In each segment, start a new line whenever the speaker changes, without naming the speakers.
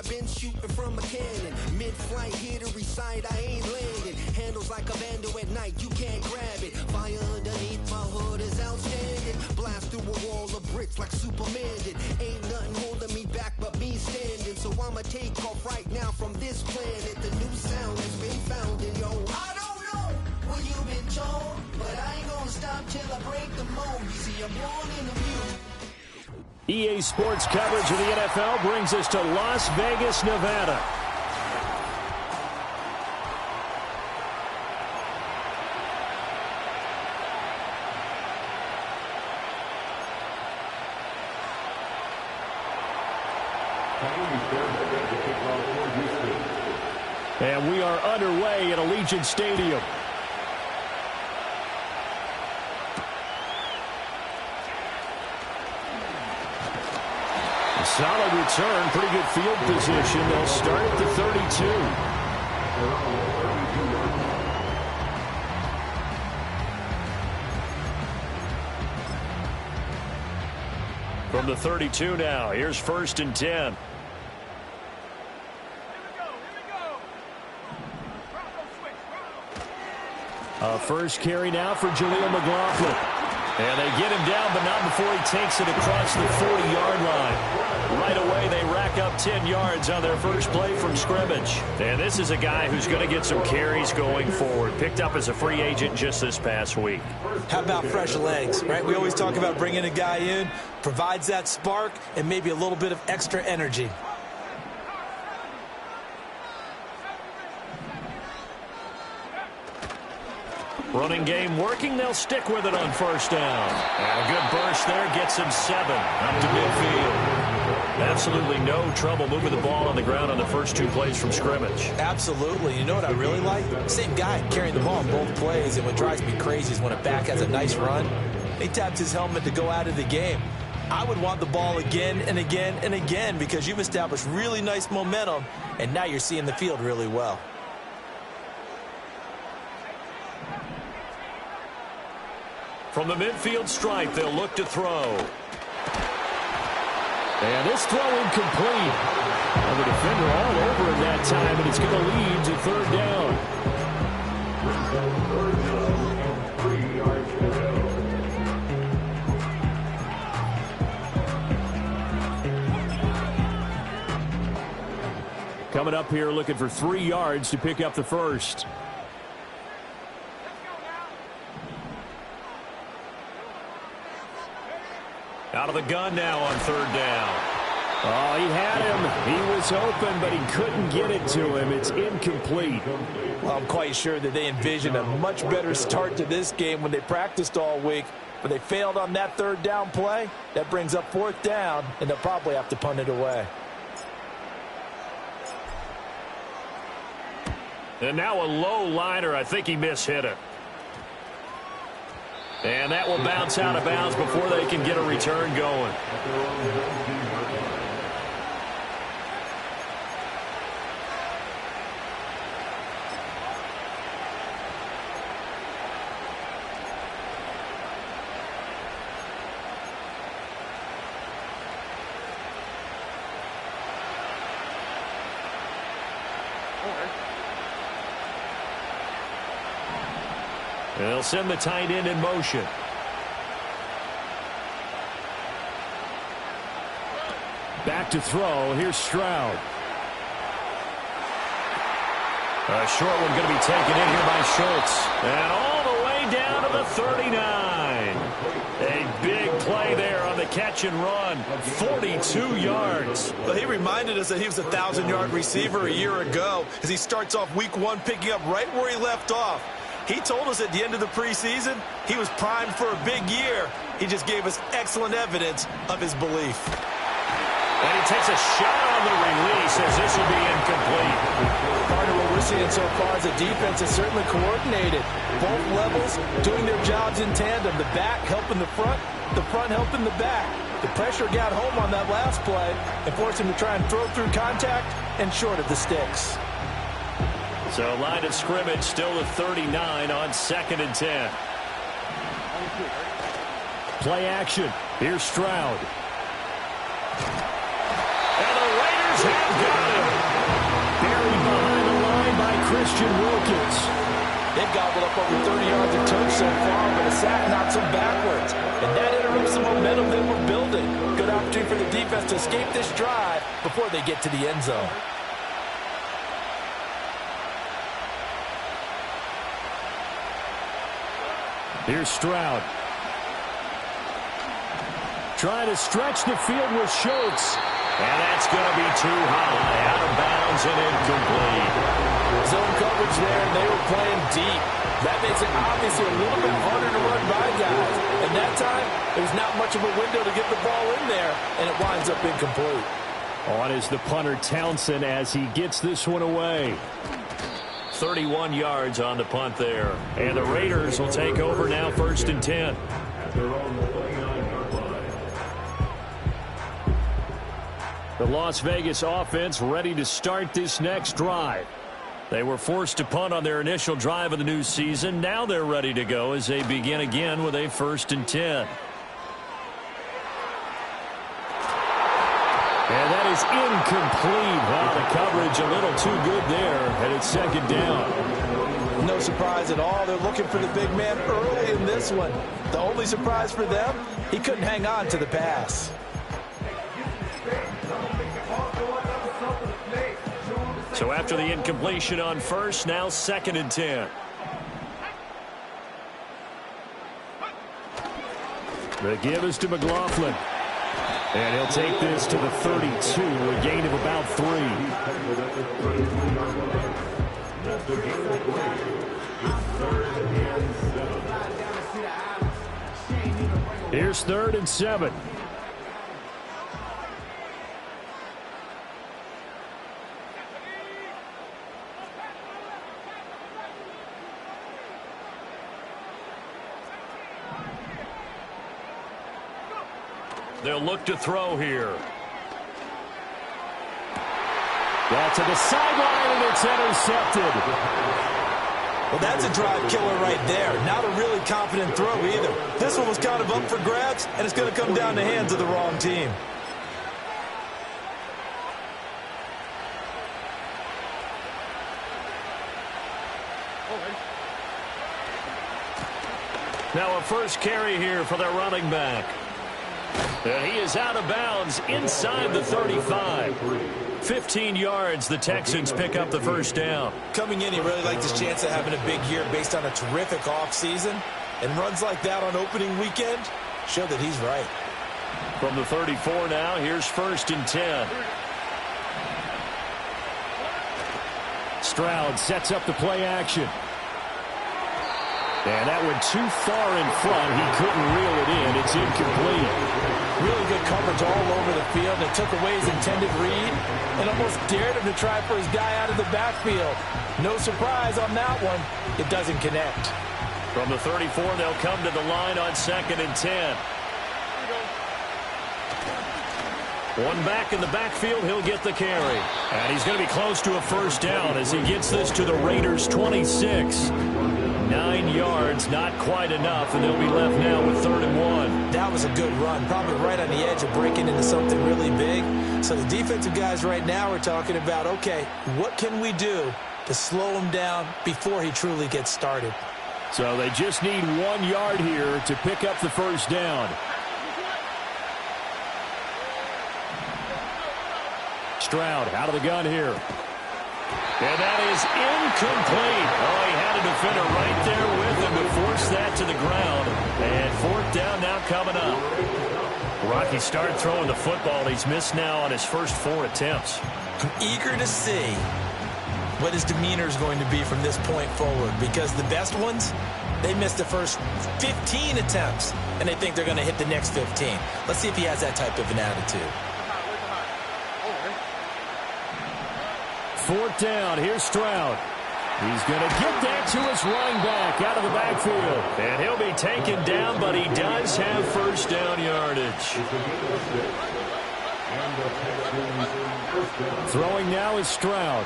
I've been shooting from a cannon. Mid-flight, here to recite, I ain't landing. Handles like a vandal at night, you can't grab it. Fire underneath my hood is outstanding. Blast through a wall of bricks like Superman did. Ain't nothing holding me back but me standing. So I'ma take off right now from this planet. The new sound has been founded, yo. I don't know what you've been told, but I ain't gonna stop till I break the mold. You see, I'm born in the mute.
EA Sports coverage of the NFL brings us to Las Vegas, Nevada. And we are underway at Allegiant Stadium. Solid return, pretty good field position. They'll start at the 32. From the 32 now, here's 1st and 10. First carry now for Jaleel McLaughlin. And they get him down, but not before he takes it across the 40-yard line. Right away, they rack up 10 yards on their first play from scrimmage. And this is a guy who's going to get some carries going forward. Picked up as a free agent just this past week.
How about fresh legs, right? We always talk about bringing a guy in, provides that spark, and maybe a little bit of extra energy.
Running game working. They'll stick with it on 1st down. And a good burst there gets him 7 up to midfield. Absolutely no trouble moving the ball on the ground on the first 2 plays from scrimmage.
Absolutely. You know what I really like? Same guy carrying the ball on both plays, and what drives me crazy is when a back has a nice run, he taps his helmet to go out of the game. I would want the ball again and again and again because you've established really nice momentum, and now you're seeing the field really well.
From the midfield stripe, they'll look to throw. And this throw incomplete. And the defender all over him that time, and it's going to lead to 3rd down. Coming up here looking for 3 yards to pick up the first. Out of the gun now on 3rd down. Oh, he had him. He was open, but he couldn't get it to him. It's incomplete.
Well, I'm quite sure that they envisioned a much better start to this game when they practiced all week. But they failed on that 3rd down play. That brings up 4th down, and they'll probably have to punt it away.
And now a low liner. I think he mishit it. And that will bounce out of bounds before they can get a return going. They'll send the tight end in motion. Back to throw. Here's Stroud. A short one going to be taken in here by Schultz. And all the way down to the 39. A big play there on the catch and run. 42 yards.
Well, he reminded us that he was a 1,000-yard receiver a year ago as he starts off week 1 picking up right where he left off. He told us at the end of the preseason he was primed for a big year. He just gave us excellent evidence of his belief.
And he takes a shot on the release as this will be incomplete.
Part of what we're seeing so far is the defense is certainly coordinated. Both levels doing their jobs in tandem. The back helping the front helping the back. The pressure got home on that last play and forced him to try and throw through contact and short of the sticks.
So line of scrimmage still at 39 on 2nd and 10. Play action. Here's Stroud. And the Raiders have got him. Buried behind the line by Christian Wilkins.
They've gobbled up over 30 yards of turf so far, but a sack knocks them backwards. And that interrupts the momentum they were building. Good opportunity for the defense to escape this drive before they get to the end zone.
Here's Stroud. Trying to stretch the field with Schultz. And that's going to be too high. Out of bounds and incomplete.
Zone coverage there, and they were playing deep. That makes it obviously a little bit harder to run by guys. And that time, there's not much of a window to get the ball in there, and it winds up incomplete.
On is the punter Townsend as he gets this one away. 31 yards on the punt there. And the Raiders will take over now, 1st and 10. The Las Vegas offense ready to start this next drive. They were forced to punt on their initial drive of the new season. Now they're ready to go as they begin again with a 1st and 10. And that is incomplete. Wow, the coverage a little too good there, and it's 2nd down.
No surprise at all. They're looking for the big man early in this one. The only surprise for them, he couldn't hang on to the pass.
So after the incompletion on 1st, now 2nd and 10. The give is to McLaughlin. And he'll take this to the 32, a gain of about 3. Here's 3rd and 7. They'll look to throw here. That's to the sideline, and it's intercepted.
Well, that's a drive killer right there. Not a really confident throw either. This one was kind of up for grabs, and it's going to come down the hands of the wrong team.
Now a first carry here for their running back. And he is out of bounds inside the 35. 15 yards, the Texans pick up the 1st down.
Coming in, he really liked his chance of having a big year based on a terrific offseason. And runs like that on opening weekend show that he's right.
From the 34 now, here's 1st and 10. Stroud sets up the play action. And that went too far in front. He couldn't reel it in. It's incomplete.
Really good coverage all over the field. It took away his intended read and almost dared him to try for his guy out of the backfield. No surprise on that one. It doesn't connect.
From the 34, they'll come to the line on 2nd and 10. One back in the backfield, he'll get the carry. And he's going to be close to a 1st down as he gets this to the Raiders' 26. 9 yards, not quite enough, and they'll be left now with 3rd and 1.
That was a good run, probably right on the edge of breaking into something really big. So the defensive guys right now are talking about, okay, what can we do to slow him down before he truly gets started?
So they just need 1 yard here to pick up the 1st down. Stroud out of the gun here. And that is incomplete. Oh, he had a defender right there with him to force that to the ground. And 4th down now coming up. Rocky started throwing the football. He's missed now on his first 4 attempts.
I'm eager to see what his demeanor is going to be from this point forward, because the best ones, they missed the first 15 attempts, and they think they're going to hit the next 15. Let's see if he has that type of an attitude.
4th down. Here's Stroud. He's going to get that to his running back out of the backfield. And he'll be taken down, but he does have 1st down yardage. Throwing now is Stroud.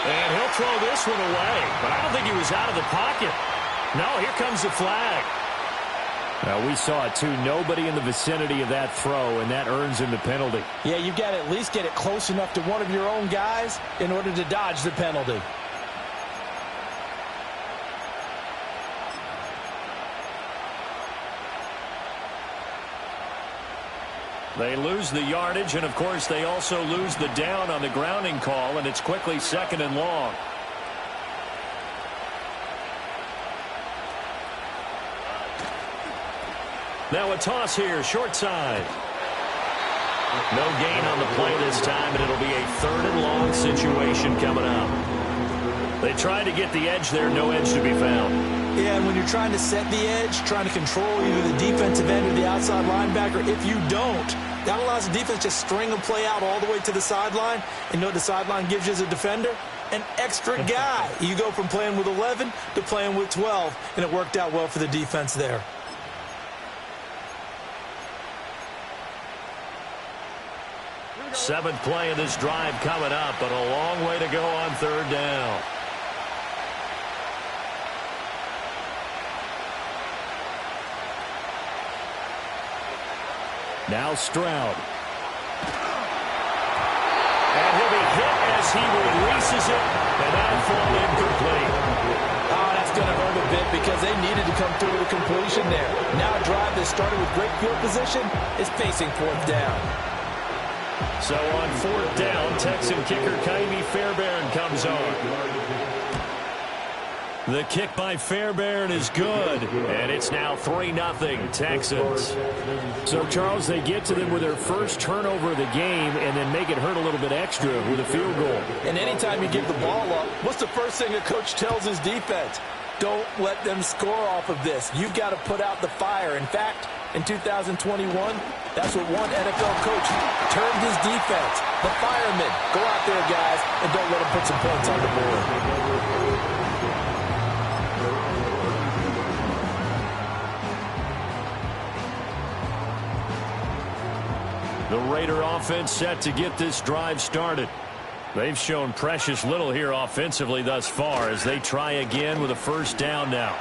And he'll throw this one away. But I don't think he was out of the pocket. No, here comes the flag. We saw it, too. Nobody in the vicinity of that throw, and that earns him the penalty.
Yeah, you've got to at least get it close enough to one of your own guys in order to dodge the penalty.
They lose the yardage, and, of course, they also lose the down on the grounding call, and it's quickly 2nd and long. Now a toss here, short side. No gain on the play this time, and it'll be a 3rd and long situation coming up. They tried to get the edge there, no edge to be found.
Yeah, and when you're trying to set the edge, trying to control either the defensive end or the outside linebacker, if you don't, that allows the defense to string a play out all the way to the sideline. And you know what the sideline gives you as a defender? An extra guy. You go from playing with 11 to playing with 12, and it worked out well for the defense there.
Seventh play of this drive coming up, but a long way to go on 3rd down. Now Stroud. And he'll be hit as he releases it, and that'll fall incomplete.
Oh, that's going to hurt a bit because they needed to come through with a completion there. Now a drive that started with great field position is facing 4th down.
So on 4th down, Texan kicker Ka'imi Fairbairn comes on. The kick by Fairbairn is good, and it's now 3-0 Texans. So, Charles, they get to them with their first turnover of the game and then make it hurt a little bit extra with a field goal.
And anytime you give the ball up, what's the first thing a coach tells his defense? Don't let them score off of this. You've got to put out the fire. In fact, in 2021, that's what one NFL coach termed his defense. The firemen. Go out there, guys, and don't let them put some points on the board.
The Raider offense set to get this drive started. They've shown precious little here offensively thus far as they try again with a 1st down now.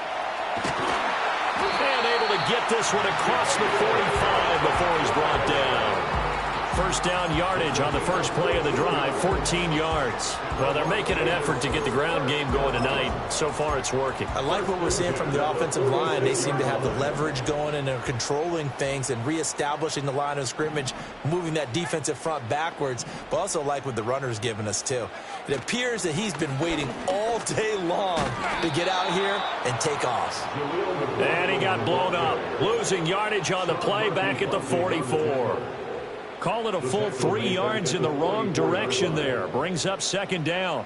And able to get this one across the 45 before he's brought down. 1st down yardage on the first play of the drive, 14 yards. Well, they're making an effort to get the ground game going tonight. So far, it's working.
I like what we're seeing from the offensive line. They seem to have the leverage going, and they're controlling things and reestablishing the line of scrimmage, moving that defensive front backwards, but also like what the runner's giving us, too. It appears that he's been waiting all day long to get out here and take off.
And he got blown up, losing yardage on the play back at the 44. Call it a full 3 yards in the wrong direction there. Brings up 2nd down.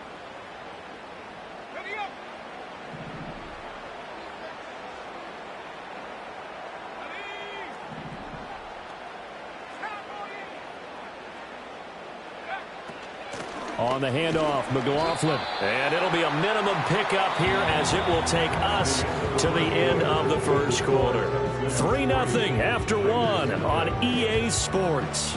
On the handoff, McLaughlin. And it'll be a minimum pickup here as it will take us to the end of the first quarter. 3-0 after 1 on EA Sports.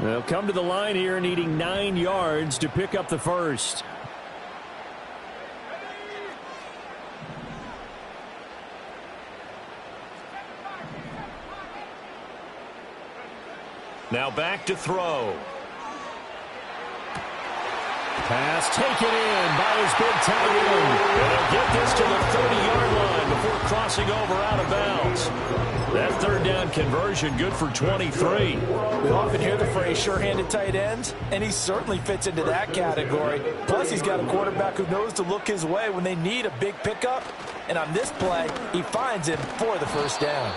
They'll come to the line here needing 9 yards to pick up the first. Now back to throw. Pass taken in by his big tight end. And they'll get this to the 30-yard line before crossing over out of bounds. That 3rd down conversion good for 23.
We often hear the phrase sure-handed tight ends, and he certainly fits into that category. Plus, he's got a quarterback who knows to look his way when they need a big pickup. And on this play, he finds him for the 1st down.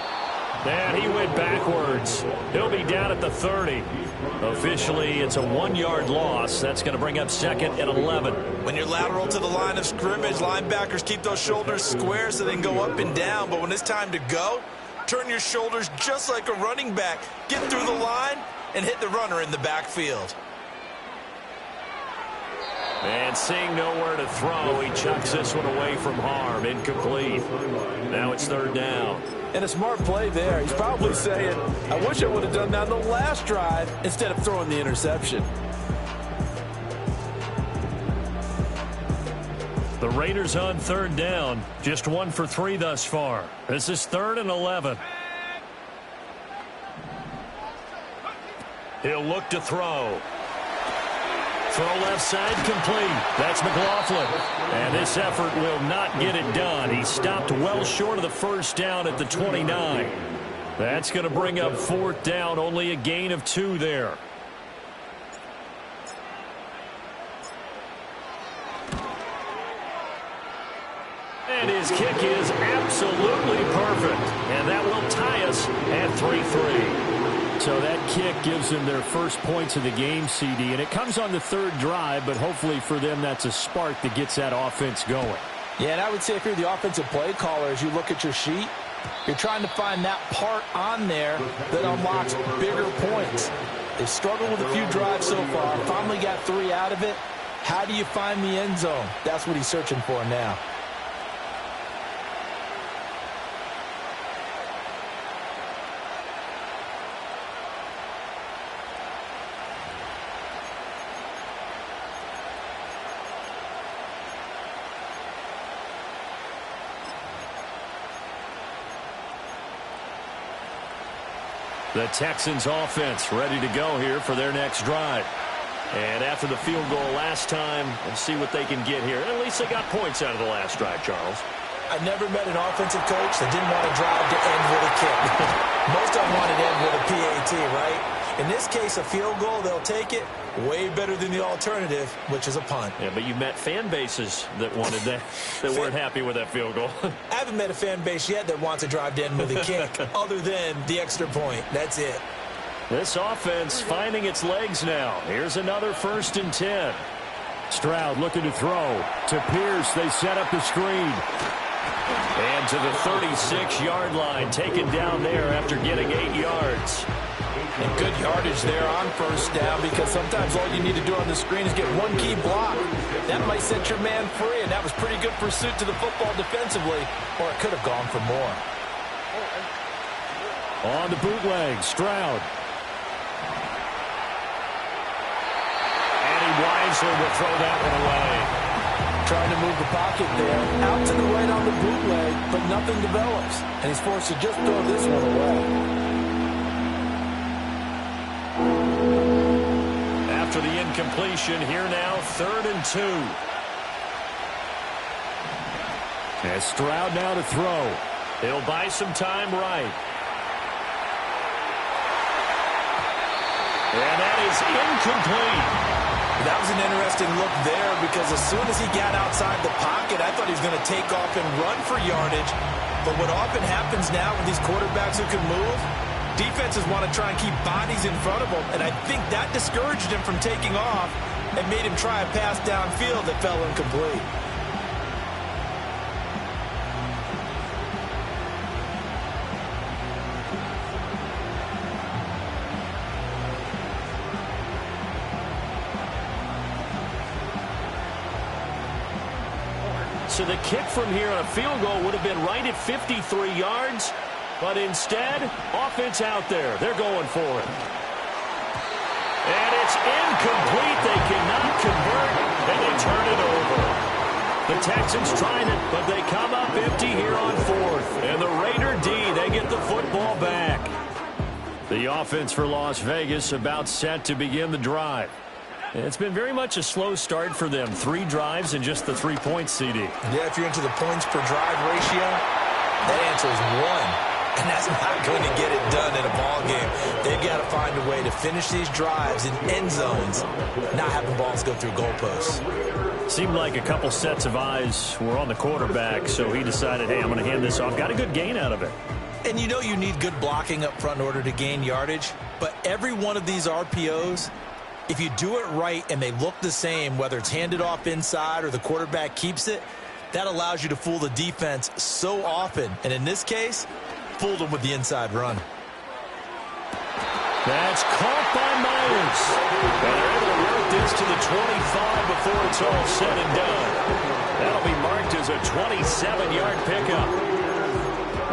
And he went backwards. He'll be down at the 30. Officially, it's a 1-yard loss. That's going to bring up 2nd and 11.
When you're lateral to the line of scrimmage, linebackers keep those shoulders square so they can go up and down. But when it's time to go, turn your shoulders just like a running back. Get through the line and hit the runner in the backfield.
And seeing nowhere to throw, he chucks this one away from harm. Incomplete. Now it's third down.
And a smart play there. He's probably saying, I wish I would have done that on the last drive instead of throwing the interception.
The Raiders on third down. Just 1 for 3 thus far. This is 3rd and 11. He'll look to throw. Throw left side complete. That's McLaughlin. And this effort will not get it done. He stopped well short of the first down at the 29. That's going to bring up 4th down. Only a gain of 2 there. And his kick is absolutely perfect. And that will tie us at 3-3. So that kick gives them their first points of the game, CD. And it comes on the 3rd drive, but hopefully for them that's a spark that gets that offense going.
Yeah, and I would say if you're the offensive play caller, as you look at your sheet, you're trying to find that part on there that unlocks bigger points. They've struggled with a few drives so far. Finally got 3 out of it. How do you find the end zone? That's what he's searching for now.
The Texans offense ready to go here for their next drive. And after the field goal last time, let's see what they can get here. At least they got points out of the last drive, Charles.
I never met an offensive coach that didn't want to drive to end with a kick. Most of them want to end with a PAT, right? In this case, a field goal, they'll take it. Way better than the alternative, which is a punt.
Yeah, but you met fan bases that wanted that, that weren't happy with that field goal.
I haven't met a fan base yet that wants to drive to end with a kick, other than the extra point. That's it.
This offense finding its legs now. Here's another 1st and 10. Stroud looking to throw. To Pierce, they set up the screen. And to the 36-yard line, taken down there after getting 8 yards.
And good yardage there on 1st down, because sometimes all you need to do on the screen is get one key block. That might set your man free, and that was pretty good pursuit to the football defensively, or it could have gone for more.
On the bootleg, Stroud. And he wisely will throw that one away.
Trying to move the pocket there, out to the right on the bootleg, but nothing develops, and he's forced to just throw this one away.
After the incompletion, here now, 3rd and 2. And Stroud now to throw. He'll buy some time right. And that is incomplete.
That was an interesting look there, because as soon as he got outside the pocket, I thought he was going to take off and run for yardage. But what often happens now with these quarterbacks who can move, defenses want to try and keep bodies in front of him, and I think that discouraged him from taking off and made him try a pass downfield that fell incomplete.
So the kick from here on a field goal would have been right at 53 yards. But instead, offense out there. They're going for it. And it's incomplete. They cannot convert, and they turn it over. The Texans trying it, but they come up empty here on 4th. And the Raider D, they get the football back. The offense for Las Vegas about set to begin the drive. It's been very much a slow start for them. 3 drives and just the 3 points, CD.
Yeah, if you're into the points per drive ratio, that answer is 1. And that's not going to get it done in a ball game. They've got to find a way to finish these drives in end zones, not having balls go through goalposts.
Seemed like a couple sets of eyes were on the quarterback, so he decided, hey, I'm going to hand this off. Got a good gain out of it.
And you know you need good blocking up front in order to gain yardage, but every one of these RPOs, if you do it right and they look the same, whether it's handed off inside or the quarterback keeps it, that allows you to fool the defense so often. And in this case, fooled them with the inside run.
That's caught by Myers. And they're able to work get this to the 25 before it's all said and done. That'll be marked as a 27-yard pickup.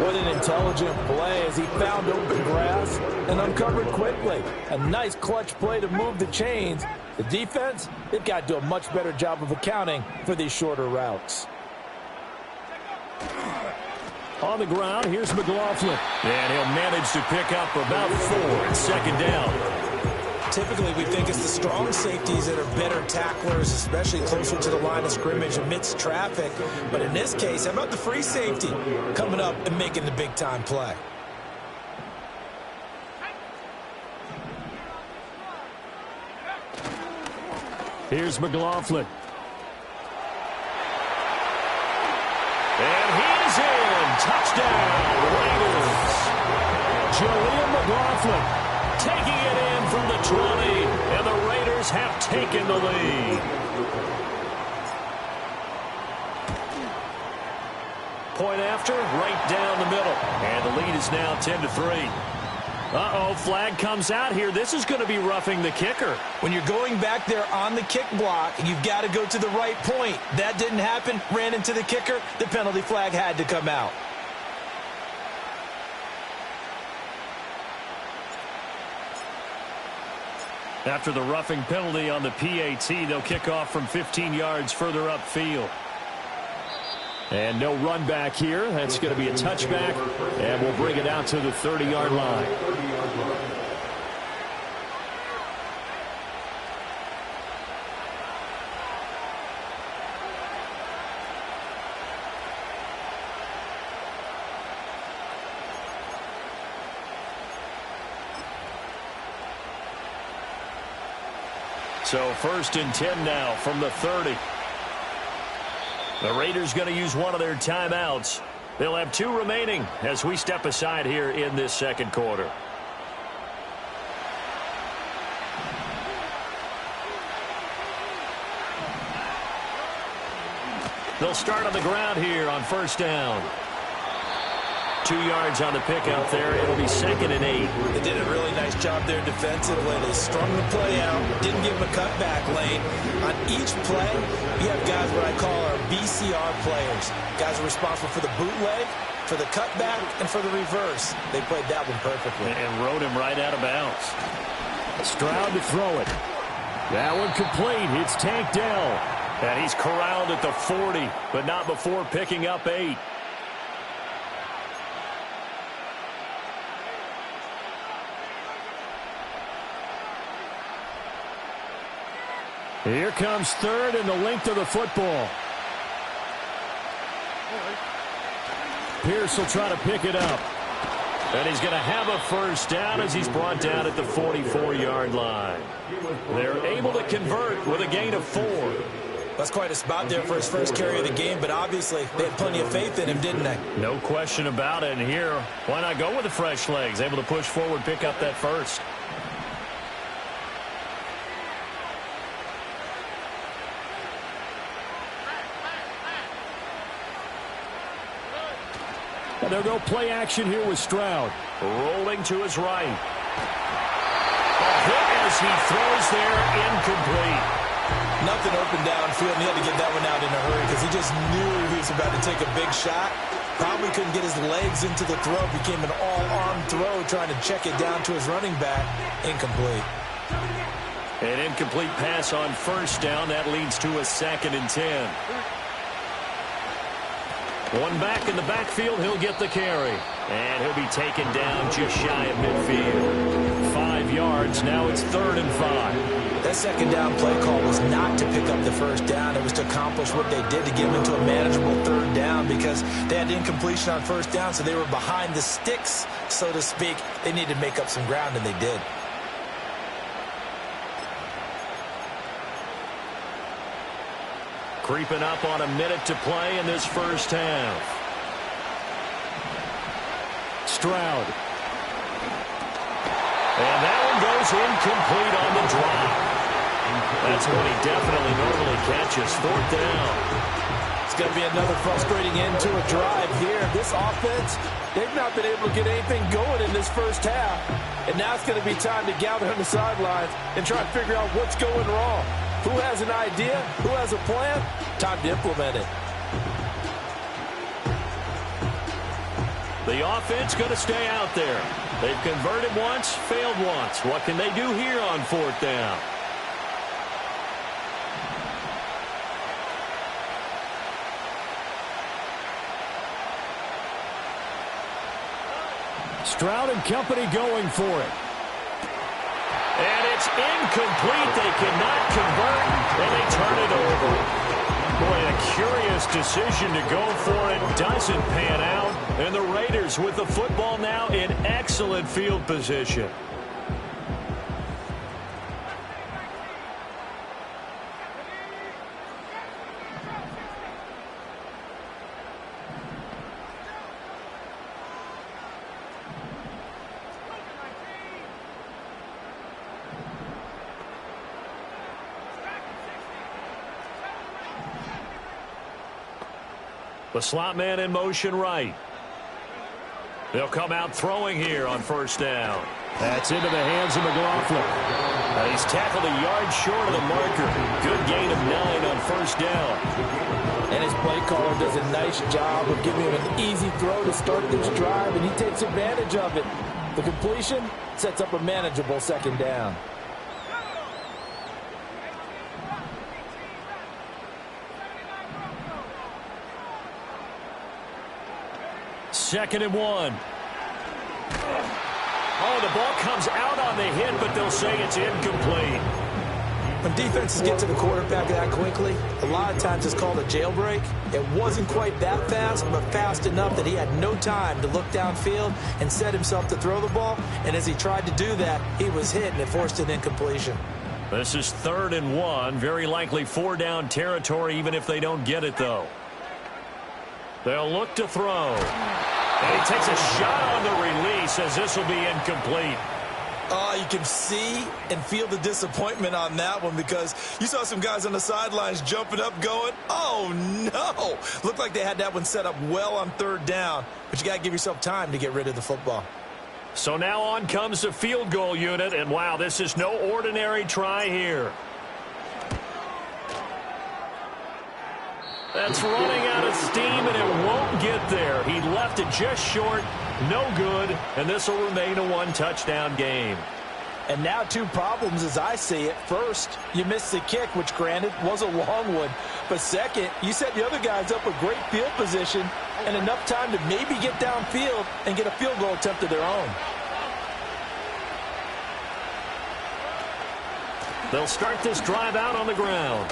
What an intelligent play as he found open grass and uncovered quickly. A nice clutch play to move the chains. The defense, they've got to do a much better job of accounting for these shorter routes.
On the ground, here's McLaughlin. And he'll manage to pick up about 4 at second down.
Typically, we think it's the strong safeties that are better tacklers, especially closer to the line of scrimmage amidst traffic. But in this case, how about the free safety coming up and making the big-time play?
Here's McLaughlin. And he's in. Touchdown, Raiders. Jaleel McLaughlin taking it in from the 20, and the Raiders have taken the lead. Point after, right down the middle. And the lead is now 10-3. Uh-oh, flag comes out here. This is going to be roughing the kicker.
When you're going back there on the kick block, you've got to go to the right point. That didn't happen, ran into the kicker. The penalty flag had to come out.
After the roughing penalty on the PAT, they'll kick off from 15 yards further upfield. And no run back here. That's going to be a touchback, and we'll bring it out to the 30-yard line. So 1st and 10 now from the 30. The Raiders going to use one of their timeouts. They'll have 2 remaining as we step aside here in this second quarter. They'll start on the ground here on 1st down. 2 yards on the pickup there. It'll be 2nd and 8.
They did a really nice job there defensively. They strung the play out, didn't give them a cutback lane. On each play, you have guys what I call our BCR players. Guys are responsible for the bootleg, for the cutback, and for the reverse. They played that one perfectly.
And rode him right out of bounds. Stroud to throw it. That one complete. It's Tank Dell. And he's corralled at the 40, but not before picking up 8. Here comes 3rd and the length of the football. Pierce will try to pick it up. And he's going to have a 1st down as he's brought down at the 44-yard line. They're able to convert with a gain of 4.
That's quite a spot there for his first carry of the game, but obviously they had plenty of faith in him, didn't they?
No question about it. And here, why not go with the fresh legs? Able to push forward, pick up that 1st. And they'll go play action here with Stroud. Rolling to his right. A hit as he throws there, incomplete.
Nothing open downfield, and he had to get that one out in a hurry because he just knew he was about to take a big shot. Probably couldn't get his legs into the throw. Became an all-arm throw, trying to check it down to his running back. Incomplete.
An incomplete pass on 1st down. That leads to a 2nd and 10. One back in the backfield, he'll get the carry. And he'll be taken down just shy of midfield. 5 yards, now it's 3rd and 5.
That 2nd down play call was not to pick up the 1st down. It was to accomplish what they did to get them into a manageable 3rd down because they had incompletion on 1st down, so they were behind the sticks, so to speak. They needed to make up some ground, and they did.
Creeping up on a minute to play in this 1st half. Stroud. And that one goes incomplete on the drop. That's what he definitely normally catches. 4th down.
going to be another frustrating end to a drive here. This offense, they've not been able to get anything going in this first half. And now it's going to be time to gather on the sidelines and try and figure out what's going wrong. Who has an idea? Who has a plan? Time to implement it.
The offense going to stay out there. They've converted once, failed once. What can they do here on fourth down? Stroud and company going for it. And it's incomplete. They cannot convert, and they turn it over. Boy, a curious decision to go for it. Doesn't pan out. And the Raiders with the football now in excellent field position. The slot man in motion right. They'll come out throwing here on first down. That's into the hands of McLaughlin. He's tackled a yard short of the marker. Good gain of 9 on first down.
And his play caller does a nice job of giving him an easy throw to start this drive, and he takes advantage of it. The completion sets up a manageable second down.
Second and 1. Oh, the ball comes out on the hit, but they'll say it's incomplete.
When defenses get to the quarterback that quickly, a lot of times it's called a jailbreak. It wasn't quite that fast, but fast enough that he had no time to look downfield and set himself to throw the ball. And as he tried to do that, he was hit, and it forced an incompletion.
This is 3rd and 1. Very likely 4-down territory, even if they don't get it, though. They'll look to throw. And he takes a shot on the release as this will be incomplete.
Oh, you can see and feel the disappointment on that one because you saw some guys on the sidelines jumping up going, oh, no. Looked like they had that one set up well on 3rd down, but you got to give yourself time to get rid of the football.
So now on comes the field goal unit, and wow, this is no ordinary try here. That's running out of steam, and it won't get there. He left it just short, no good, and this will remain a one-touchdown game.
And now 2 problems as I see it. First, you missed the kick, which granted was a long one. But second, you set the other guys up with great field position and enough time to maybe get downfield and get a field goal attempt of their own.
They'll start this drive out on the ground.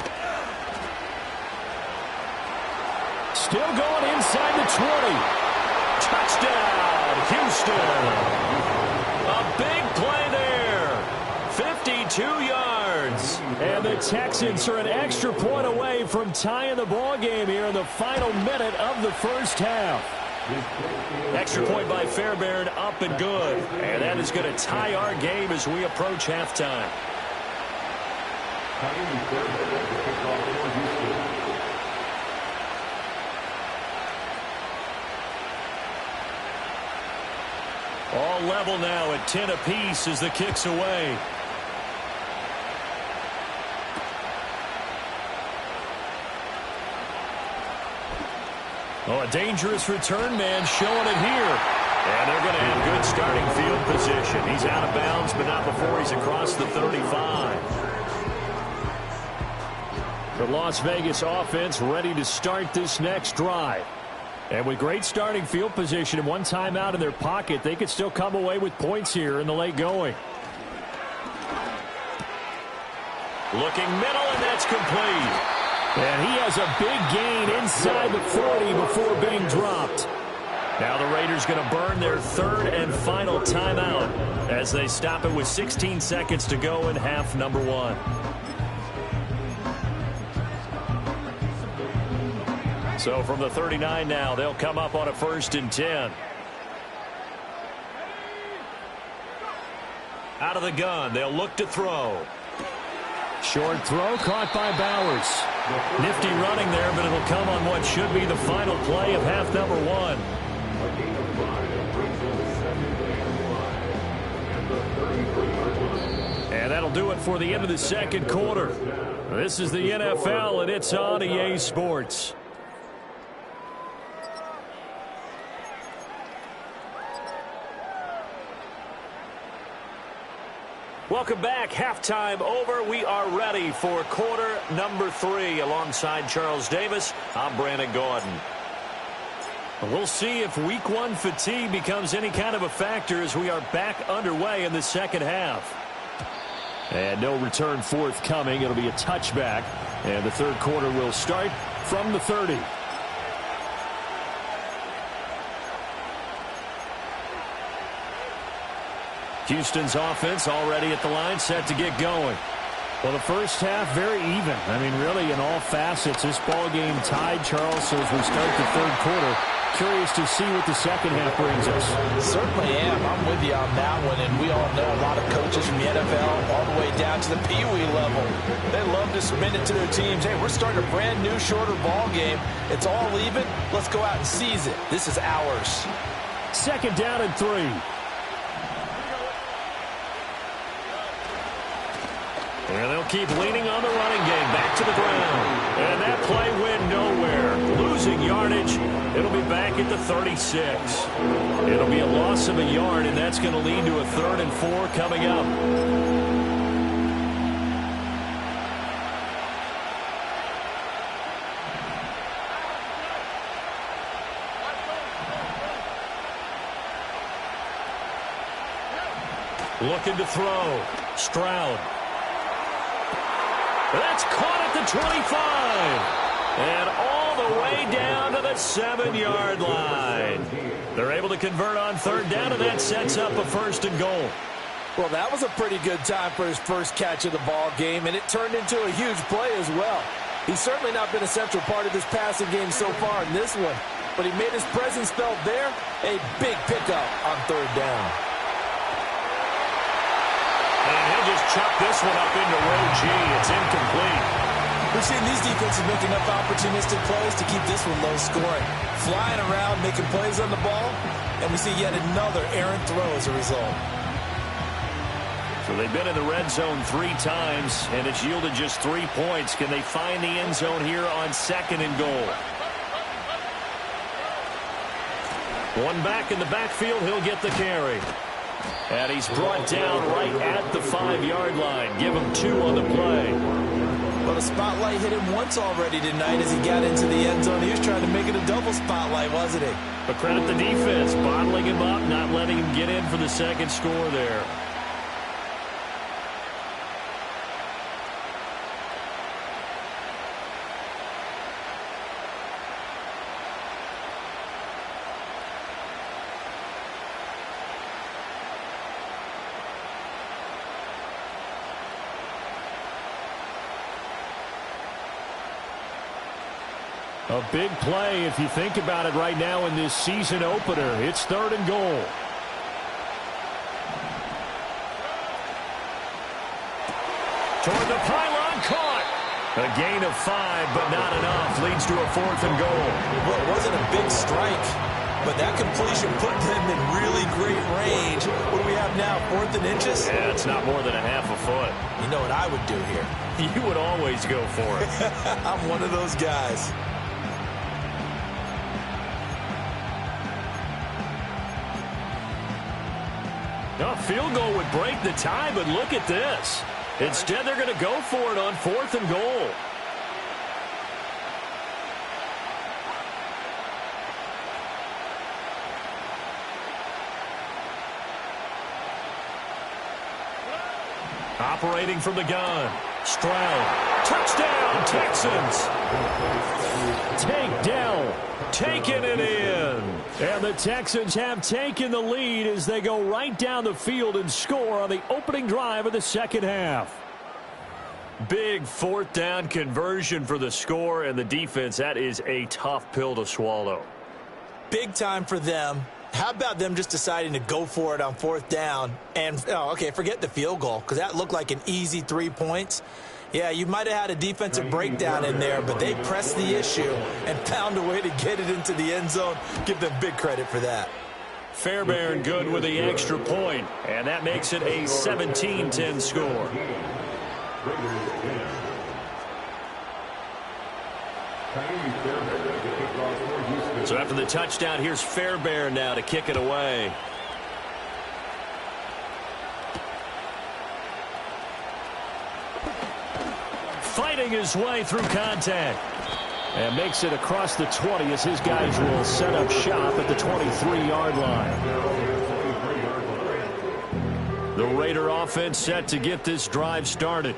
Still going inside the 20. Touchdown, Houston. A big play there. 52 yards. And the Texans are an extra point away from tying the ball game here in the final minute of the first half. Extra point by Fairbairn, up and good. And that is going to tie our game as we approach halftime. All level now at 10 apiece as the kick's away. Oh, a dangerous return man showing it here. And they're going to have good starting field position. He's out of bounds, but not before he's across the 35. The Las Vegas offense ready to start this next drive. And with great starting field position and one timeout in their pocket, they could still come away with points here in the late going. Looking middle, and that's complete. And he has a big gain inside the 40 before being dropped. Now the Raiders going to burn their 3rd and final timeout as they stop it with 16 seconds to go in half number 1. So from the 39 now, they'll come up on a 1st and 10. Out of the gun, they'll look to throw. Short throw caught by Bowers. Nifty running there, but it'll come on what should be the final play of half number one. And that'll do it for the end of the second quarter. This is the NFL, and it's on EA Sports. Welcome back. Halftime over. We are ready for quarter number 3. Alongside Charles Davis, I'm Brandon Gaudin. We'll see if week 1 fatigue becomes any kind of a factor as we are back underway in the second half. And no return forthcoming. It'll be a touchback. And the third quarter will start from the 30. Houston's offense already at the line, set to get going. Well, the first half, very even. I mean, really, in all facets, this ball game tied, Charles. So as we start the third quarter, curious to see what the second half brings us.
Certainly am. I'm with you on that one. And we all know a lot of coaches from the NFL all the way down to the Pee Wee level. They love to submit it to their teams. Hey, we're starting a brand new, shorter ball game. It's all even. Let's go out and seize it. This is ours.
Second down and 3. And they'll keep leaning on the running game. Back to the ground. And that play went nowhere. Losing yardage. It'll be back at the 36. It'll be a loss of a yard, and that's going to lead to a 3rd and 4 coming up. Looking to throw. Stroud. That's caught at the 25. And all the way down to the 7-yard line. They're able to convert on 3rd down, and that sets up a 1st and goal.
Well, that was a pretty good time for his first catch of the ball game, and it turned into a huge play as well. He's certainly not been a central part of this passing game so far in this one, but he made his presence felt there. A big pickup on 3rd down.
And he'll just chuck this one up into row G. It's incomplete.
We've seen these defenses make enough opportunistic plays to keep this one low scoring. Flying around, making plays on the ball, and we see yet another errant throw as a result.
So they've been in the red zone 3 times, and it's yielded just 3 points. Can they find the end zone here on 2nd and goal? One back in the backfield, he'll get the carry. And he's brought down right at the 5-yard line. Give him 2 on the play.
Well, the spotlight hit him once already tonight as he got into the end zone. He was trying to make it a double spotlight, wasn't he?
But credit the defense, bottling him up, not letting him get in for the 2nd score there. A big play if you think about it right now in this season opener. It's 3rd and goal. Toward the pylon, caught. A gain of 5, but not enough. Leads to a 4th and goal.
Well, it wasn't a big strike, but that completion put them in really great range. What do we have now, 4th and inches?
Yeah, it's not more than a half a foot.
You know what I would do here?
You would always go for it.
I'm one of those guys.
A field goal would break the tie, but look at this. Instead, they're going to go for it on 4th and goal. Operating from the gun. Stroud. Touchdown, Texans. Takedown. Taking it in. And the Texans have taken the lead as they go right down the field and score on the opening drive of the second half. Big 4th down conversion for the score, and the defense, that is a tough pill to swallow.
Big time for them. How about them just deciding to go for it on 4th down? And, okay, forget the field goal, because that looked like an easy 3 points. Yeah, you might have had a defensive breakdown in there, but they pressed the issue and found a way to get it into the end zone. Give them big credit for that.
Fairbairn good with the extra point, and that makes it a 17-10 score. So after the touchdown, here's Fairbairn now to kick it away. Fighting his way through contact. And makes it across the 20 as his guys will set up shop at the 23-yard line. The Raider offense set to get this drive started.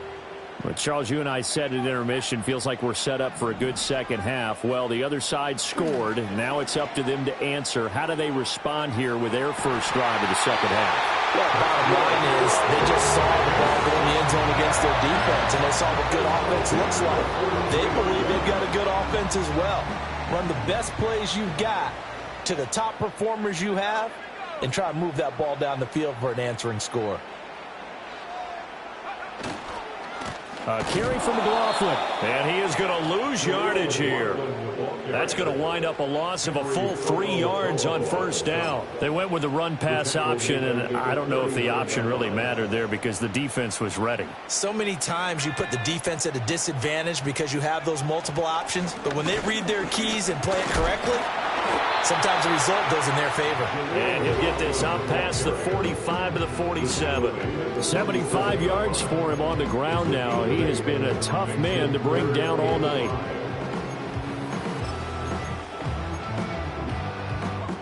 Well, Charles, you and I said at intermission, feels like we're set up for a good second half. Well, the other side scored. Now it's up to them to answer. How do they respond here with their first drive of the second half?
Well, bottom line is they just saw the ball go in the end zone against their defense, and they saw what good offense looks like. They believe they've got a good offense as well. Run the best plays you've got to the top performers you have, and try to move that ball down the field for an answering score.
A carry from McLaughlin, and he is going to lose yardage here. That's going to wind up a loss of a full 3 yards on first down. They went with the run-pass option, and I don't know if the option really mattered there because the defense was ready.
So many times you put the defense at a disadvantage because you have those multiple options, but when they read their keys and play it correctly, sometimes the result goes in their favor.
And he'll get this out past the 45 to the 47. 75 yards for him on the ground now. He has been a tough man to bring down all night.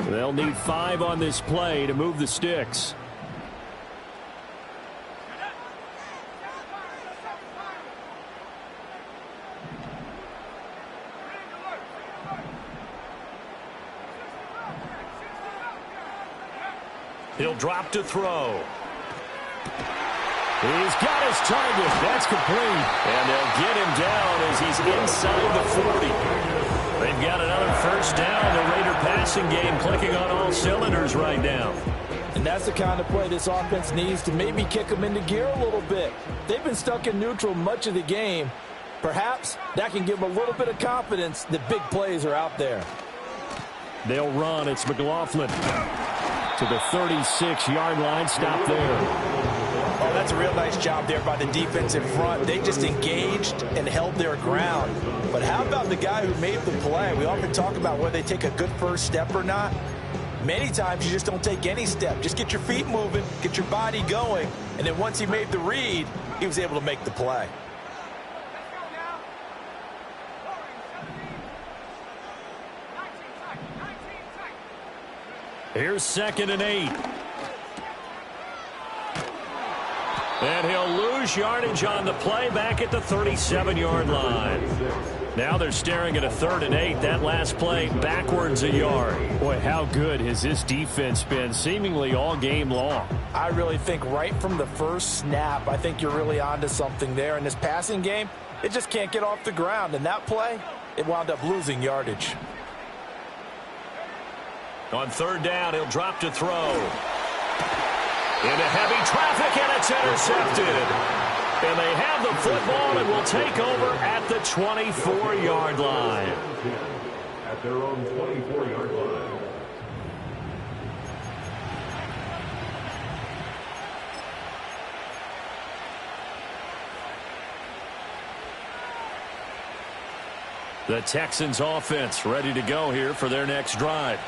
They'll need 5 on this play to move the sticks. He'll drop to throw. He's got his target. That's complete. And they'll get him down as he's inside the 40. They've got another first down. The Raider passing game clicking on all cylinders right now.
And that's the kind of play this offense needs to maybe kick them into gear a little bit. They've been stuck in neutral much of the game. Perhaps that can give them a little bit of confidence that big plays are out there.
They'll run. It's McLaughlin to the 36-yard line. Stop there.
Oh, that's a real nice job there by the defense in front. They just engaged and held their ground. But how about the guy who made the play? We often talk about whether they take a good first step or not. Many times you just don't take any step. Just get your feet moving, get your body going, and then once he made the read, he was able to make the play.
Here's 2nd and 8. And he'll lose yardage on the play back at the 37-yard line. Now they're staring at a 3rd and 8. That last play backwards a yard. Boy, how good has this defense been seemingly all game long?
I really think right from the first snap, I think you're really onto something there. In this passing game, it just can't get off the ground. And that play, it wound up losing yardage.
On 3rd down, he'll drop to throw. Into heavy traffic, and it's intercepted. And they have the football and will take over at the 24-yard line.
At their own 24-yard line.
The Texans offense ready to go here for their next drive.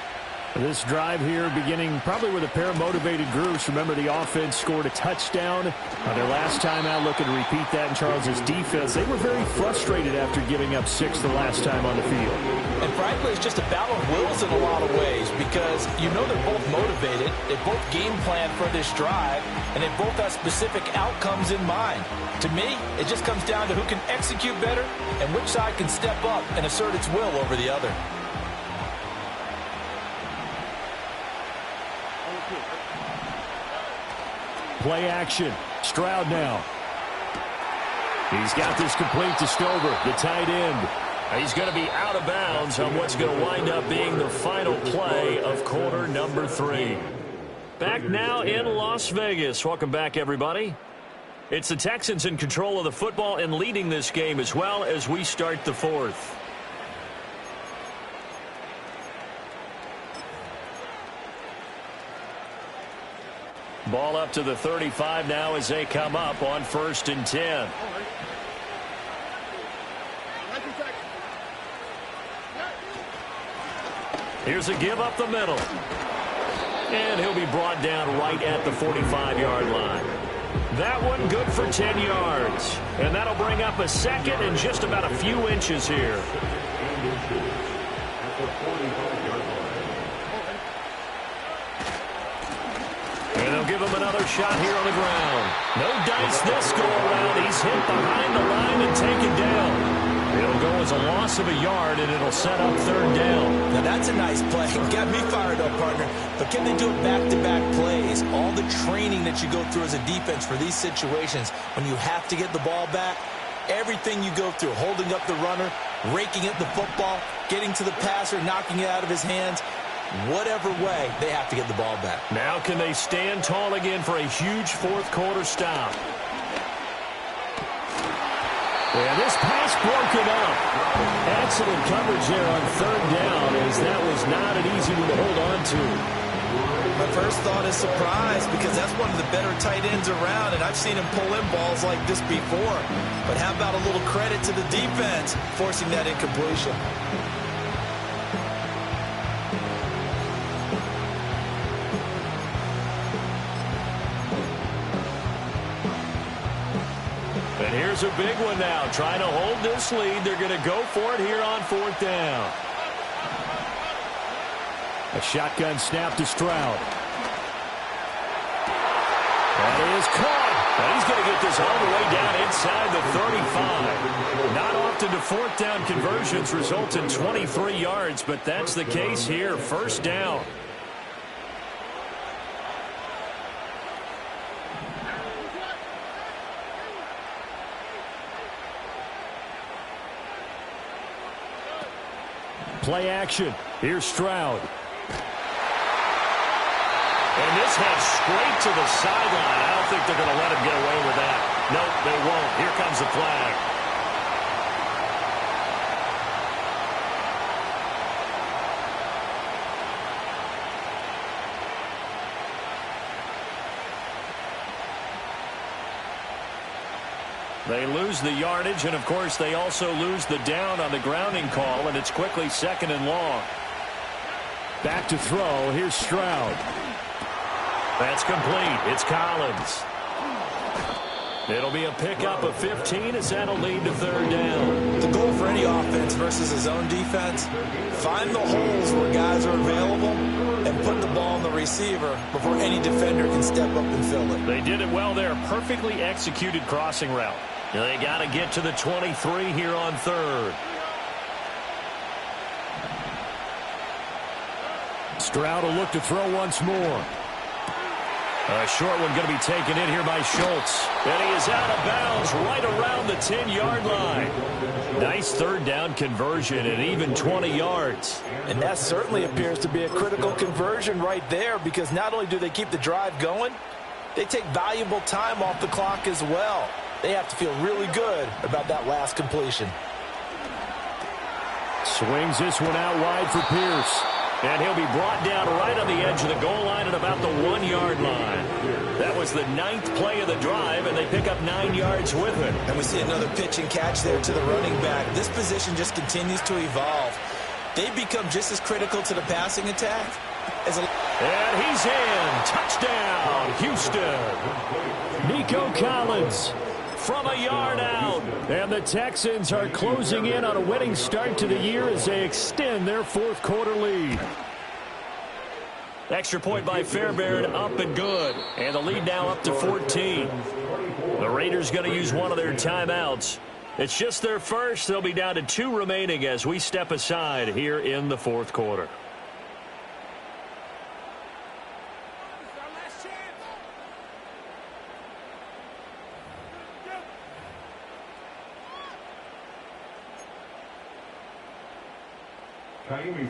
This drive here beginning probably with a pair of motivated groups. Remember, the offense scored a touchdown on their last time out. Looking to repeat that in Charles's defense. They were very frustrated after giving up 6 the last time on the field.
And frankly, it's just a battle of wills in a lot of ways because you know they're both motivated. They both game plan for this drive, and they both have specific outcomes in mind. To me, it just comes down to who can execute better and which side can step up and assert its will over the other.
Play action. Stroud now. He's got this complete to Stover, the tight end. He's going to be out of bounds on what's going to wind up being the final play of quarter number 3. Back now in Las Vegas. Welcome back, everybody. It's the Texans in control of the football and leading this game as well as we start the fourth. Ball up to the 35 now as they come up on 1st and 10. Here's a give up the middle. And he'll be brought down right at the 45-yard line. That one good for 10 yards. And that'll bring up a second and just about a few inches here. And they'll give him another shot here on the ground. No dice this go around. He's hit behind the line and taken down. It'll go as a loss of a yard, and it'll set up 3rd down.
Now, that's a nice play. Got me fired up, partner. But can they do it back-to-back plays? All the training that you go through as a defense for these situations, when you have to get the ball back, everything you go through, holding up the runner, raking at the football, getting to the passer, knocking it out of his hands, whatever way, they have to get the ball back.
Now can they stand tall again for a huge 4th quarter stop? And this pass broken up. Excellent coverage there on 3rd down, as that was not an easy one to hold on to.
My first thought is surprise, because that's one of the better tight ends around, and I've seen him pull in balls like this before. But how about a little credit to the defense forcing that incompletion?
And here's a big one now. Trying to hold this lead. They're going to go for it here on 4th down. A shotgun snap to Stroud. That is caught. And he's going to get this all the way down inside the 35. Not often do 4th down conversions result in 23 yards, but that's the case here. 1st down. Play action. Here's Stroud. And this heads straight to the sideline. I don't think they're going to let him get away with that. Nope, they won't. Here comes the flag. They lose the yardage, and, of course, they also lose the down on the grounding call, and it's quickly 2nd and long. Back to throw. Here's Stroud. That's complete. It's Collins. It'll be a pickup of 15 as that'll lead to 3rd down.
The goal for any offense versus his own defense, find the holes where guys are available and put the ball on the receiver before any defender can step up and fill it.
They did it well there. Perfectly executed crossing route. They got to get to the 23 here on 3rd. Stroud will look to throw once more. A short one going to be taken in here by Schultz. And he is out of bounds right around the 10-yard line. Nice 3rd down conversion and even 20 yards.
And that certainly appears to be a critical conversion right there, because not only do they keep the drive going, they take valuable time off the clock as well. They have to feel really good about that last completion.
Swings this one out wide for Pierce. And he'll be brought down right on the edge of the goal line at about the 1-yard line. That was the 9th play of the drive, and they pick up 9 yards with it.
And we see another pitch and catch there to the running back. This position just continues to evolve. They become just as critical to the passing attack as
and he's in. Touchdown, Houston. Nico Collins from a yard out. And the Texans are closing in on a winning start to the year as they extend their 4th quarter lead. Extra point by Fairbairn, up and good. And the lead now up to 14. The Raiders going to use one of their timeouts. It's just their first. They'll be down to 2 remaining as we step aside here in the 4th quarter.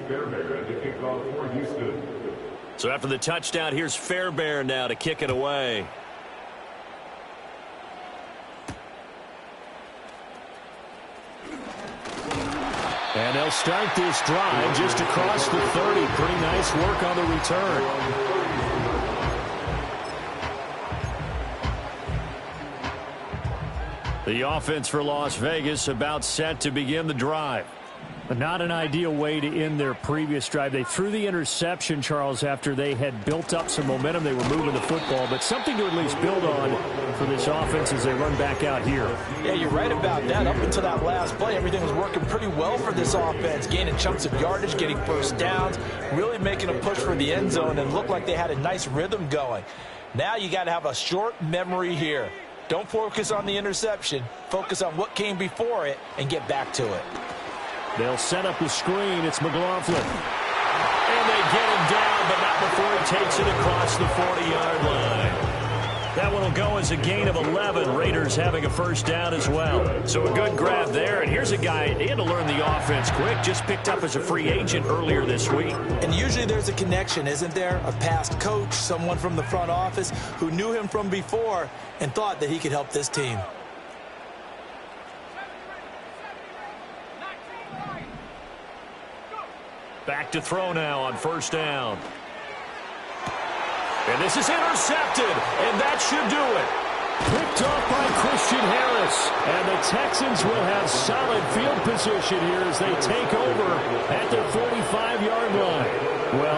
Fairbairn to kick off for Houston.
So after the touchdown, here's Fairbairn now to kick it away. And they'll start this drive just across the 30. Pretty nice work on the return. The offense for Las Vegas about set to begin the drive. But not an ideal way to end their previous drive. They threw the interception, Charles, after they had built up some momentum. They were moving the football, but something to at least build on for this offense as they run back out here.
Yeah, you're right about that. Up until that last play, everything was working pretty well for this offense, gaining chunks of yardage, getting first downs, really making a push for the end zone, and looked like they had a nice rhythm going. Now you got to have a short memory here. Don't focus on the interception. Focus on what came before it and get back to it.
They'll set up the screen. It's McLaughlin. And they get him down, but not before he takes it across the 40-yard line. That one will go as a gain of 11. Raiders having a first down as well. So a good grab there. And here's a guy, he had to learn the offense quick. Just picked up as a free agent earlier this week.
And usually there's a connection, isn't there? A past coach, someone from the front office who knew him from before and thought that he could help this team.
Back to throw now on first down. And this is intercepted, and that should do it. Picked off by Christian Harris. And the Texans will have solid field position here as they take over at their 45-yard line. Well,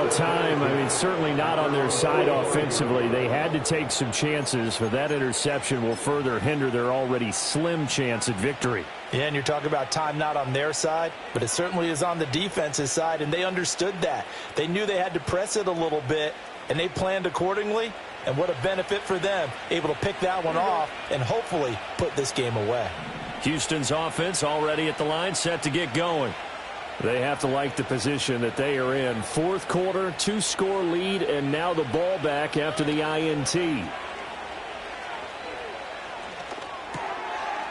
certainly not on their side offensively. They had to take some chances, but that interception will further hinder their already slim chance at victory.
Yeah, and you're talking about time not on their side, but it certainly is on the defense's side, and they understood that. They knew they had to press it a little bit, and they planned accordingly, and what a benefit for them, able to pick that one off and hopefully put this game away.
Houston's offense already at the line, set to get going. They have to like the position that they are in. Fourth quarter, 2-score lead, and now the ball back after the INT.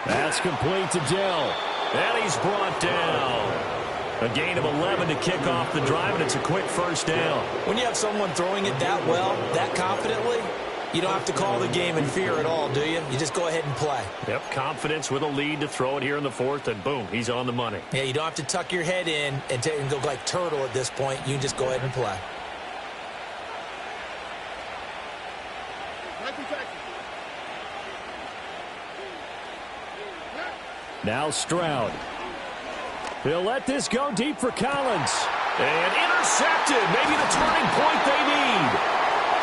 That's complete to Dell. And he's brought down. A gain of 11 to kick off the drive, and it's a quick first down.
When you have someone throwing it that well, that confidently, you don't have to call the game in fear at all, do you? You just go ahead and play.
Yep, confidence with a lead to throw it here in the fourth, and boom, he's on the money.
Yeah, you don't have to tuck your head in and go like turtle at this point. You can just go ahead and play.
Now Stroud. He'll let this go deep for Collins. And intercepted. Maybe the turning point they need.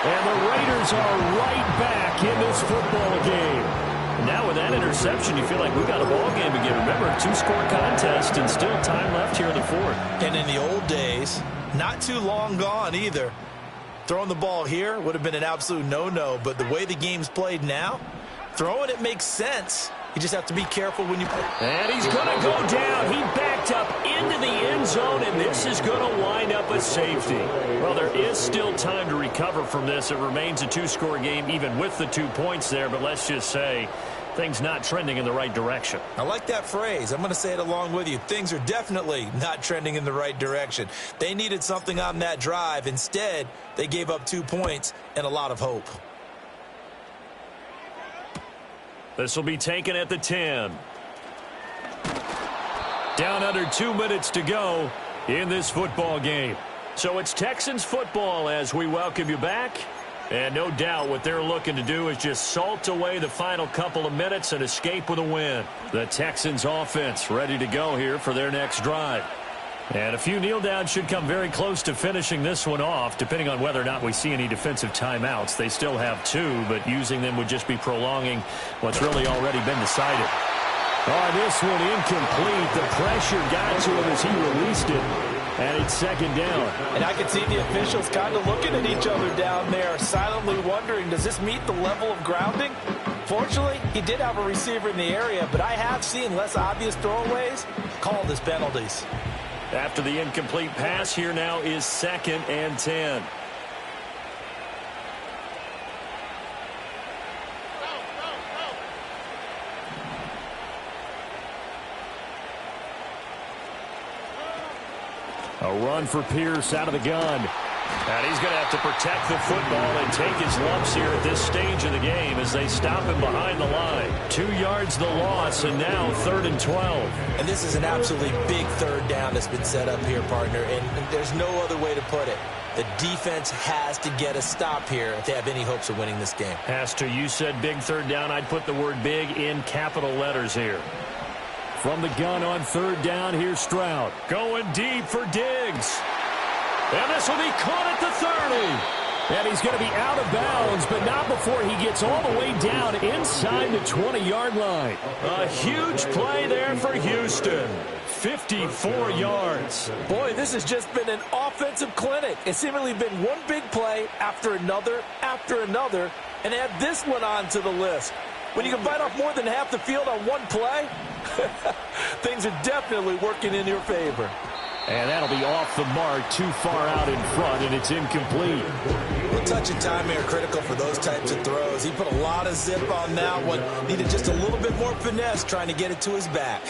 And the Raiders are right back in this football game. Now with that interception, you feel like we've got a ball game again. Remember, a 2-score contest and still time left here in the fourth.
And in the old days, not too long gone either, throwing the ball here would have been an absolute no-no. But the way the game's played now, throwing it makes sense. You just have to be careful when you play.
And he's going to go down. He backed up into the end zone, and this is going to wind up a safety. Well, there is still time to recover from this. It remains a 2-score game, even with the 2 points there. But let's just say things not trending in the right direction.
I like that phrase. I'm going to say it along with you. Things are definitely not trending in the right direction. They needed something on that drive. Instead, they gave up 2 points and a lot of hope.
This will be taken at the 10. Down under 2 minutes to go in this football game. So it's Texans football as we welcome you back. And no doubt what they're looking to do is just salt away the final couple of minutes and escape with a win. The Texans offense ready to go here for their next drive. And a few kneel downs should come very close to finishing this one off, depending on whether or not we see any defensive timeouts. They still have 2, but using them would just be prolonging what's really already been decided. Oh, this one incomplete. The pressure got to him as he released it, and it's second down.
And I can see the officials kind of looking at each other down there, silently wondering, does this meet the level of grounding? Fortunately, he did have a receiver in the area, but I have seen less obvious throwaways called as penalties.
After the incomplete pass, here now is 2nd and 10. A run for Pierce out of the gun. And he's going to have to protect the football and take his lumps here at this stage of the game as they stop him behind the line. 2 yards the loss, and now 3rd and 12.
And this is an absolutely big third down that's been set up here, partner, and there's no other way to put it. The defense has to get a stop here if they have any hopes of winning this game.
Has to. You said big third down. I'd put the word big in capital letters here. From the gun on 3rd down, here's Stroud. Going deep for Diggs. And this will be caught at the 30. And he's going to be out of bounds, but not before he gets all the way down inside the 20-yard line. A huge play there for Houston. 54 yards.
Boy, this has just been an offensive clinic. It's seemingly been one big play after another, and add this one on to the list. When you can bite off more than half the field on one play, things are definitely working in your favor.
And that'll be off the mark, too far out in front, and it's incomplete.
Well, touch and time are critical for those types of throws. He put a lot of zip on that one. Needed just a little bit more finesse trying to get it to his back.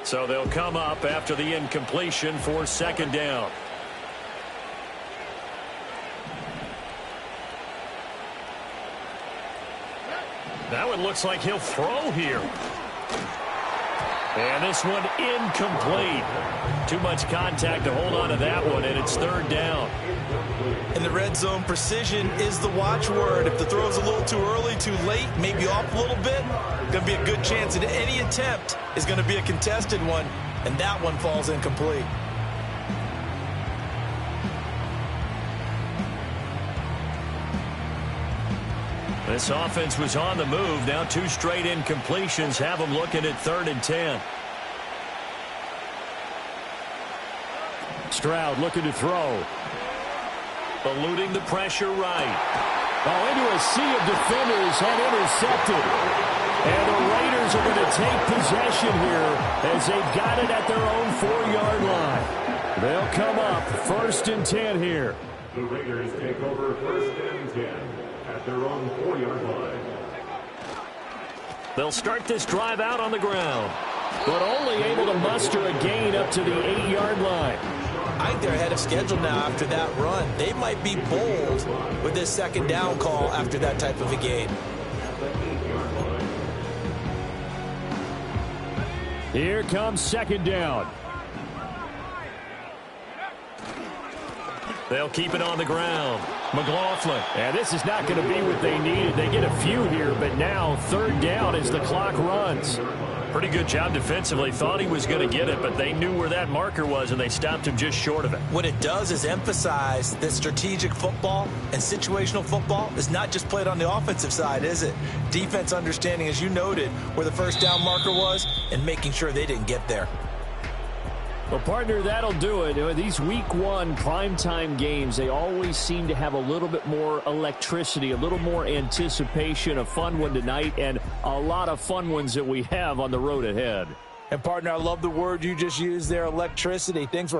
So they'll come up after the incompletion for 2nd down. That one looks like he'll throw here. And this one incomplete. Too much contact to hold on to that one, and it's 3rd down.
In the red zone, precision is the watchword. If the throw's a little too early, too late, maybe off a little bit, going to be a good chance that any attempt is going to be a contested one, and that one falls incomplete.
This offense was on the move. Now 2 straight incompletions have them looking at 3rd and 10. Stroud looking to throw. Eluding the pressure right. Oh, into a sea of defenders and intercepted. And the Raiders are going to take possession here as they've got it at their own 4-yard line. They'll come up 1st and 10 here.
The Raiders take over 1st and 10 at their own 4-yard line.
They'll start this drive out on the ground, but only able to muster a gain up to the 8-yard line.
I think they're ahead of schedule now after that run. They might be bold with this 2nd down call after that type of a gain.
Here comes 2nd down. They'll keep it on the ground. McLaughlin. And this is not going to be what they needed. They get a few here, but now 3rd down as the clock runs. Pretty good job defensively. Thought he was going to get it, but they knew where that marker was, and they stopped him just short of it.
What it does is emphasize that strategic football and situational football is not just played on the offensive side, is it? Defense understanding, as you noted, where the 1st down marker was and making sure they didn't get there.
Well, partner, that'll do it. These week 1 primetime games, they always seem to have a little bit more electricity, a little more anticipation. A fun one tonight, and a lot of fun ones that we have on the road ahead.
And, partner, I love the word you just used there, electricity. Things were